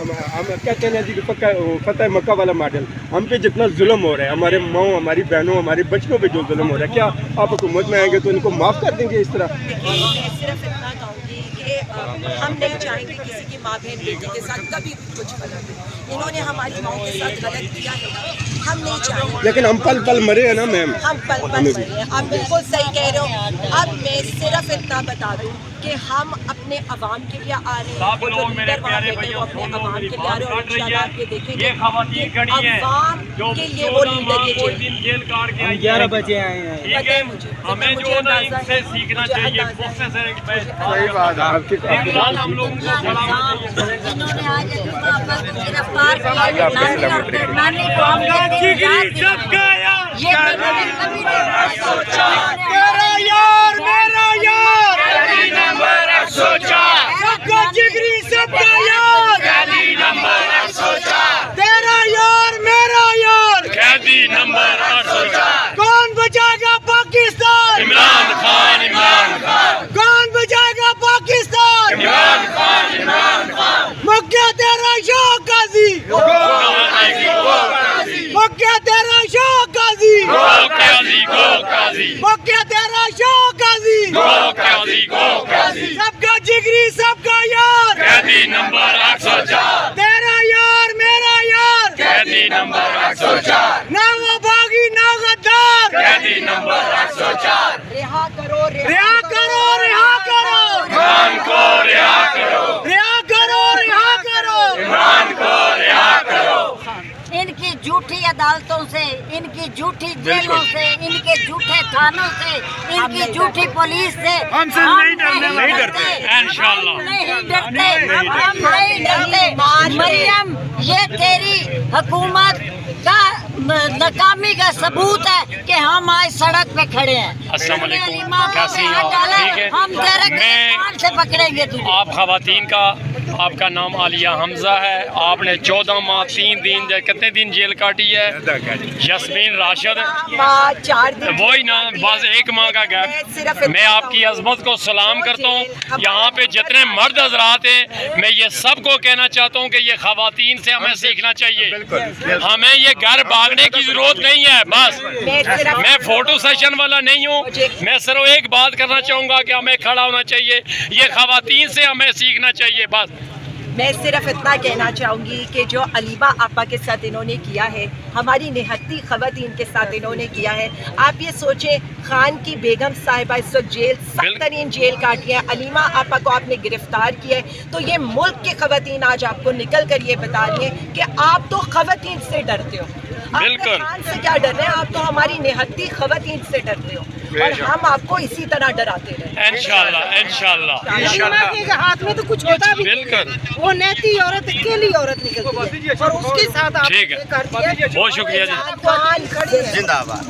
हम कहते हैं जी फतेह मक्का वाला मॉडल, हम पे जितना जुल्म हो रहा है, हमारे माओ, हमारी बहनों, हमारे बच्चों पे जो जुल्म हो रहा है, क्या आप हुकूमत में आएंगे तो इनको माफ़ कर देंगे इस तरह? मैं सिर्फ इतना कहूँगी कि हम नहीं चाहेंगे किसी की माँ बहन बेटी के साथ कभी कुछ गलत। इन्होंने हमारी माओ के साथ गलत किया है, हम नहीं चाहेंगे। लेकिन हम पल पल मरे हैं ना मैम। हम पल पल मरे हैं, आप बिल्कुल सही कह रहे हो। अब मैं सिर्फ इतना बता दूँ कि हम अपने अवाम के लिए आ रहे हैं, वो जो लीडर वहाँ बैठे हैं वो अपने अवाम के लिए आ रहे हैं, और इंशाल्लाह आप ये देखेंगे अवाम के लिए वो लीडर ये जेल 11 बजे आए हैं। पता है मुझे, हमें जो ना इनसे सीखना चाहिए, गुस्से से सही बात है आपकी। हम लोग इन्होंने आज गिरफ्तार किया, नानी को हम ये कभी नहीं सोचा। तेरा यार मेरा यार, नंबर 104 सबका जिगरी सबका यार, कैदी नंबर 104 तेरा यार मेरा यार, कैदी नंबर 104 कौन बचाएगा पाकिस्तान? इमरान खान, इमरान खान, कौन बचाएगा पाकिस्तान? इमरान खान, इमरान खान। मक्का तेरा शौक काजी, मक्का तेरा शौक काजी, गो काजी, गो काजी, मक्का तेरा शौक काजी, गो काजी, गो काजी, सबका जिगरी सबका यार, कैदी नंबर 104 तेरा यार मेरा यार, कैदी नंबर 104 ना वो बागी ना गद्दार, कैदी नंबर 104 रिहा करो, रिहा करो रिहा करो, इमरान को रिहा करो, रिहा करो रिहा करो, इमरान को रिहा करो। इनकी झूठी अदालतों से, इनकी झूठी जेलों से, इनके झूठे थानों से, इनकी झूठी पुलिस से हमसे नहीं डरते, इंशाल्लाह नहीं डरते, हम नहीं डरते। मरियम, ये तेरी हुकूमत का नाकामी का सबूत है कि हम आज सड़क पे खड़े हैं। अस्सलाम वालेकुम, तेरी माँ बाप कैसी पे हैं हाथ आप? डाला, ठीक है। हम तेरे मैं- कान से पकड़ेंगे तुझे। आप खवातीन का, आपका नाम आलिया हमजा है, आपने 14 माह 3 दिन कितने दिन जेल काटी है? यस्मीन राशिद, 4 दिन, वही ना, बस 1 माह का गैप। मैं आपकी अजमत को सलाम करता हूँ। यहाँ पे जितने मर्द हजरात हैं, मैं ये सबको कहना चाहता हूँ कि ये खवातीन से हमें सीखना चाहिए। हमें ये घर भागने की जरूरत नहीं है। बस मैं फोटो सेशन वाला नहीं हूँ, मैं सिर्फ एक बात करना चाहूँगा कि हमें खड़ा होना चाहिए, ये खवातीन से हमें सीखना चाहिए। बस मैं सिर्फ इतना कहना चाहूँगी कि जो अलीबा आपा के साथ इन्होंने किया है, हमारी निहत्ती खवातीन के साथ इन्होंने किया है। आप ये सोचें, खान की बेगम साहिबा इस वक्त जेल, सख्त तरीन जेल काटी है, अलीमा आपा को आपने गिरफ्तार किया है, तो ये मुल्क के खवातीन आज आपको निकल कर ये बता रही हैं कि आप तो खवातीन से डरते हो। आप बिल्कुल। खान से क्या डर रहे हैं, आप तो हमारी निहत्ती खवातीन से डरते हो, और हम आपको इसी तरह डराते रहे। इंशाल्लाह, इंशाल्लाह, अलीमा के हाथ में तो कुछ होता भी नहीं है। बिल्कुल। वो नैती औरत, अकेली औरत निकलती है, और उसके साथ आप ठीक है। ये कर दिया। बहुत शुक्रिया जी। खान खड़े हैं। जिंदाबाद।